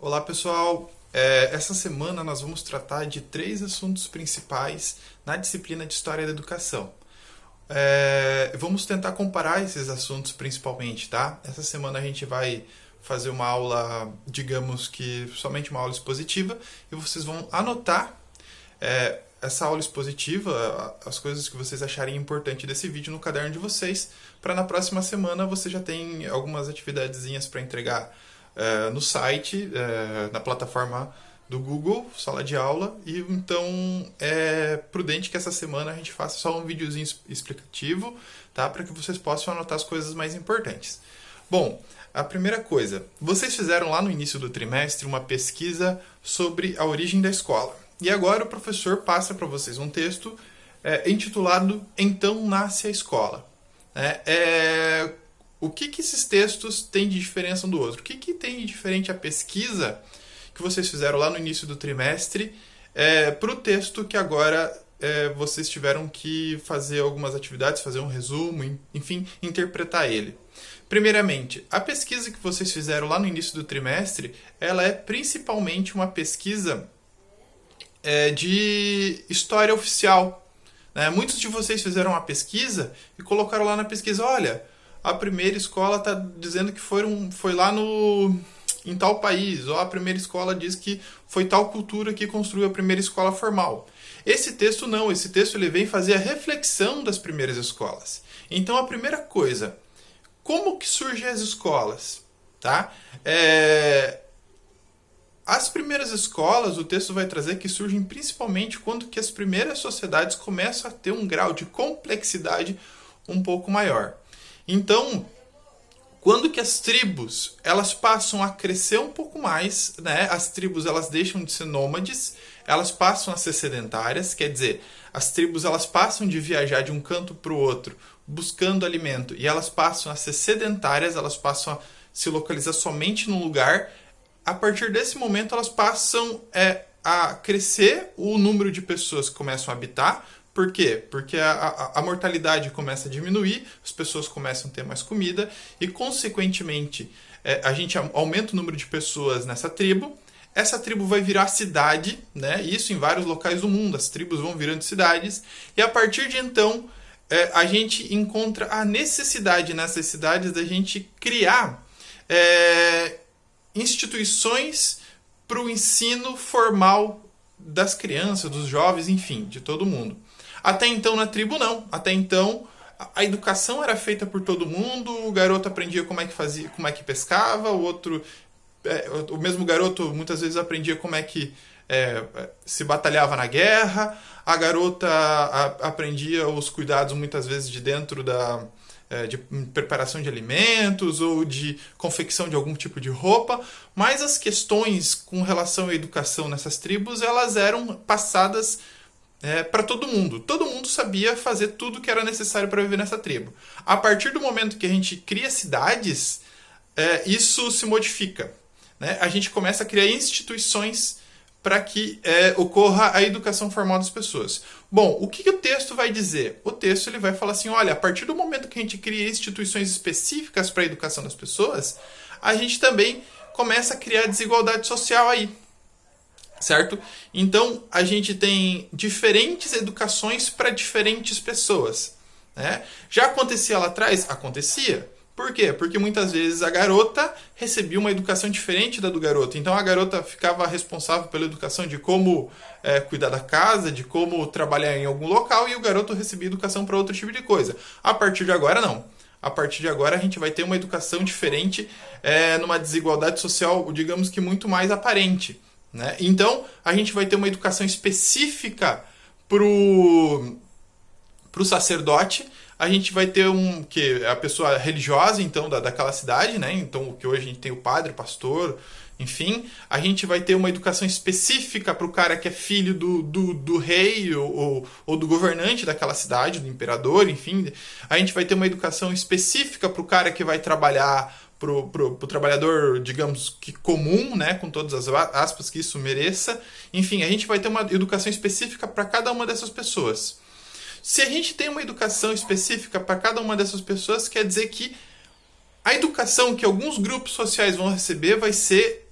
Olá pessoal, essa semana nós vamos tratar de 3 assuntos principais na disciplina de História da Educação. Vamos tentar comparar esses assuntos principalmente, tá? Essa semana a gente vai fazer uma aula, digamos que somente uma aula expositiva, e vocês vão anotar essa aula expositiva, as coisas que vocês acharem importante desse vídeo no caderno de vocês, para na próxima semana você já tem algumas atividadezinhas para entregar no site, na plataforma do Google, sala de aula, e então é prudente que essa semana a gente faça só um videozinho explicativo, tá? Para que vocês possam anotar as coisas mais importantes. Bom, a primeira coisa, vocês fizeram lá no início do trimestre uma pesquisa sobre a origem da escola. E agora o professor passa para vocês um texto intitulado Então Nasce a Escola. O que esses textos têm de diferença um do outro? O que tem de diferente a pesquisa que vocês fizeram lá no início do trimestre para o texto que agora vocês tiveram que fazer algumas atividades, fazer um resumo, enfim, interpretar ele? Primeiramente, a pesquisa que vocês fizeram lá no início do trimestre, ela é principalmente uma pesquisa de história oficial. Né? Muitos de vocês fizeram uma pesquisa e colocaram lá na pesquisa, olha, a primeira escola está dizendo que foi lá em tal país, ou a primeira escola diz que foi tal cultura que construiu a primeira escola formal. Esse texto não, esse texto ele vem fazer a reflexão das primeiras escolas. Então a primeira coisa, como que surgem as escolas? Tá? As primeiras escolas, o texto vai trazer que surgem principalmente quando que as primeiras sociedades começam a ter um grau de complexidade um pouco maior. Então, quando que as tribos elas passam a crescer um pouco mais, né? As tribos elas deixam de ser nômades, elas passam a ser sedentárias, quer dizer, as tribos elas passam de viajar de um canto para o outro buscando alimento e elas passam a ser sedentárias, elas passam a se localizar somente num lugar. A partir desse momento elas passam a crescer o número de pessoas que começam a habitar. Por quê? Porque a mortalidade começa a diminuir, as pessoas começam a ter mais comida e, consequentemente, a gente aumenta o número de pessoas nessa tribo. Essa tribo vai virar cidade, né? Isso em vários locais do mundo, as tribos vão virando cidades. E a partir de então, a gente encontra a necessidade nessas cidades da gente criar instituições para o ensino formal das crianças, dos jovens, enfim, de todo mundo. Até então na tribo não. Até então a educação era feita por todo mundo, o garoto aprendia como é que fazia, como é que pescava, o mesmo garoto muitas vezes aprendia como é que se batalhava na guerra, a garota aprendia os cuidados muitas vezes de dentro de preparação de alimentos ou de confecção de algum tipo de roupa, mas as questões com relação à educação nessas tribos elas eram passadas para todo mundo. Todo mundo sabia fazer tudo que era necessário para viver nessa tribo. A partir do momento que a gente cria cidades, isso se modifica. Né? A gente começa a criar instituições para que ocorra a educação formal das pessoas. Bom, o que o texto vai dizer? O texto ele vai falar assim, olha, a partir do momento que a gente cria instituições específicas para a educação das pessoas, a gente também começa a criar desigualdade social aí. Certo? Então, a gente tem diferentes educações para diferentes pessoas. Né? Já acontecia lá atrás? Acontecia. Por quê? Porque muitas vezes a garota recebia uma educação diferente da do garoto. Então, a garota ficava responsável pela educação de como cuidar da casa, de como trabalhar em algum local, e o garoto recebia educação para outro tipo de coisa. A partir de agora, não. A partir de agora, a gente vai ter uma educação diferente numa desigualdade social, digamos que muito mais aparente. Né? Então, a gente vai ter uma educação específica pro sacerdote, a gente vai ter a pessoa religiosa então daquela cidade, né? Então, o que hoje a gente tem o padre, o pastor, enfim, a gente vai ter uma educação específica para o cara que é filho do rei ou do governante daquela cidade, do imperador, enfim, a gente vai ter uma educação específica para o cara que vai trabalhar pro trabalhador, digamos que comum, né, com todas as aspas que isso mereça. Enfim, a gente vai ter uma educação específica para cada uma dessas pessoas. Se a gente tem uma educação específica para cada uma dessas pessoas, quer dizer que a educação que alguns grupos sociais vão receber vai ser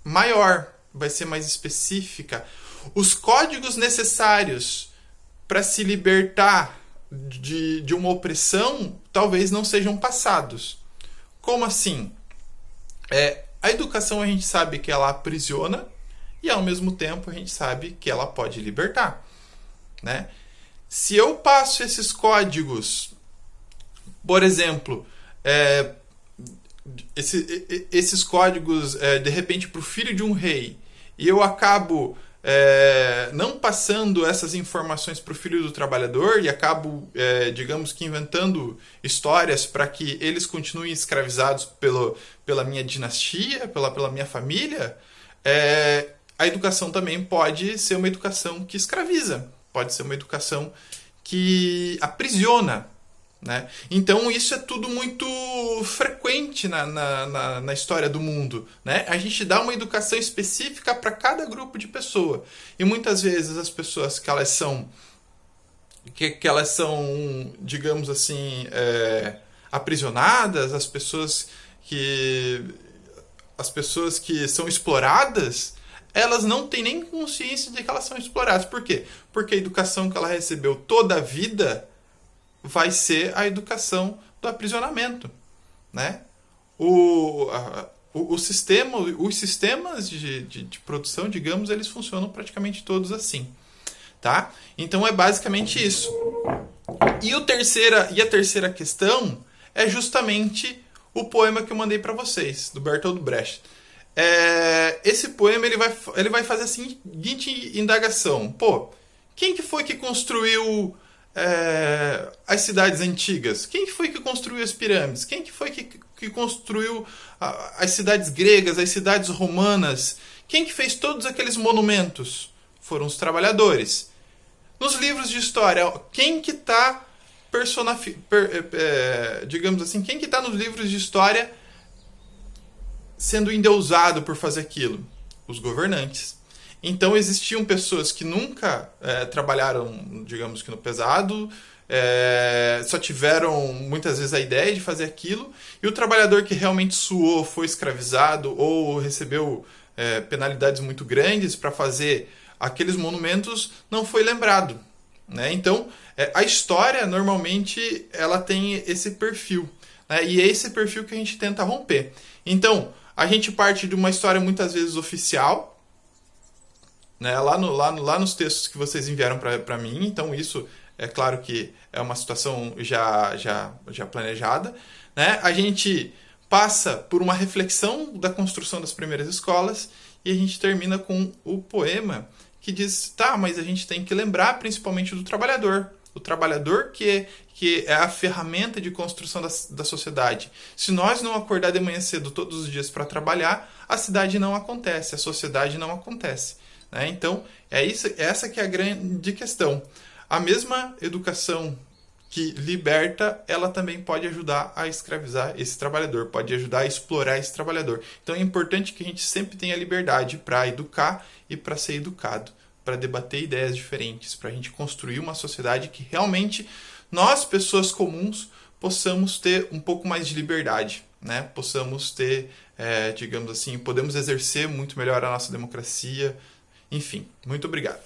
maior, vai ser mais específica. Os códigos necessários para se libertar de uma opressão talvez não sejam passados. Como assim? A educação a gente sabe que ela aprisiona e ao mesmo tempo a gente sabe que ela pode libertar, né? Se eu passo esses códigos, por exemplo, esses códigos de repente para o filho de um rei e eu acabo não passando essas informações para o filho do trabalhador e acabo, digamos que inventando histórias para que eles continuem escravizados pela minha dinastia, pela minha família, a educação também pode ser uma educação que escraviza, pode ser uma educação que aprisiona, né? Então isso é tudo muito frequente na história do mundo, né? A gente dá uma educação específica para cada grupo de pessoa e muitas vezes as pessoas que elas são digamos assim, aprisionadas, as pessoas que são exploradas, elas não têm nem consciência de que elas são exploradas. Por quê? Porque a educação que ela recebeu toda a vida vai ser a educação do aprisionamento, né? Os sistemas de produção, digamos, eles funcionam praticamente todos assim, tá? Então é basicamente isso. E a terceira questão é justamente o poema que eu mandei para vocês, do Bertolt Brecht. Esse poema ele vai fazer a seguinte indagação: pô, quem que foi que construiu as cidades antigas? Quem foi que construiu as pirâmides? Quem que foi que construiu as cidades gregas, as cidades romanas? Quem que fez todos aqueles monumentos? Foram os trabalhadores. Nos livros de história, quem que está digamos assim, quem que está nos livros de história sendo endeusado por fazer aquilo? Os governantes. Então existiam pessoas que nunca trabalharam, digamos que no pesado, só tiveram muitas vezes a ideia de fazer aquilo, e o trabalhador que realmente suou, foi escravizado ou recebeu penalidades muito grandes para fazer aqueles monumentos, não foi lembrado, né? Então a história normalmente ela tem esse perfil, né? E é esse perfil que a gente tenta romper. Então a gente parte de uma história muitas vezes oficial, né? Lá nos textos que vocês enviaram para mim. Então isso é claro que é uma situação já planejada, né? A gente passa por uma reflexão da construção das primeiras escolas e a gente termina com o poema que diz, tá, mas a gente tem que lembrar principalmente do trabalhador. O trabalhador que é a ferramenta de construção da sociedade. Se nós não acordar de manhã cedo todos os dias para trabalhar, a cidade não acontece, a sociedade não acontece, né? Então, essa que é a grande questão. A mesma educação que liberta, ela também pode ajudar a escravizar esse trabalhador, pode ajudar a explorar esse trabalhador. Então é importante que a gente sempre tenha liberdade para educar e para ser educado, para debater ideias diferentes, para a gente construir uma sociedade que realmente nós, pessoas comuns, possamos ter um pouco mais de liberdade, né? Possamos ter, digamos assim, podemos exercer muito melhor a nossa democracia. Enfim, muito obrigado.